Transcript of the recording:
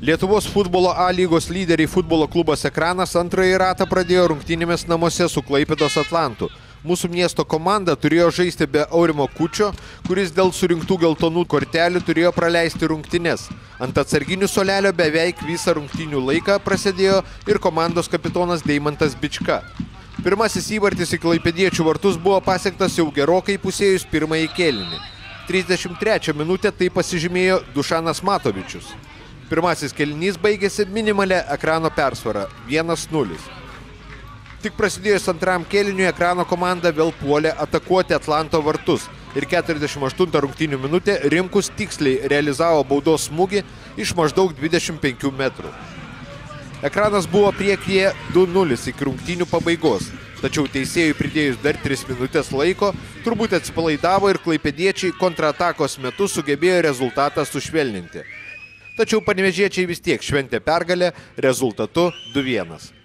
Lietuvos futbolo A lygos lyderiai futbolo klubas Ekranas antrąjį ratą pradėjo rungtynėmis namuose su Klaipėdos Atlantu. Mūsų miesto komanda turėjo žaisti be Aurimo Kučio, kuris dėl surinktų geltonų kortelių turėjo praleisti rungtynes. Ant atsarginių suolelio beveik visą rungtynių laiką prasidėjo ir komandos kapitonas Deimantas Bička. Pirmasis įvartis į klaipėdiečių vartus buvo pasiektas jau gerokai įpusėjus pirmąjį kėlinį. 33 minutę tai pasižymėjo Dušanas Matovičius. Pirmasis kėlinys baigėsi minimalia Ekrano persvara – 1-0. Tik prasidėjus antram kėliniui Ekrano komanda vėl puolė atakuoti Atlanto vartus ir 48 rungtynių minutę Rimkus tiksliai realizavo baudos smūgį iš maždaug 25 metrų. Ekranas buvo priekyje 2-0 iki rungtynių pabaigos, tačiau teisėjui pridėjus dar 3 minutės laiko, turbūt atsipalaidavo ir klaipėdiečiai kontratakos metu sugebėjo rezultatą sušvelninti. Tačiau panevėžiečiai vis tiek šventė pergalę rezultatu 2-1.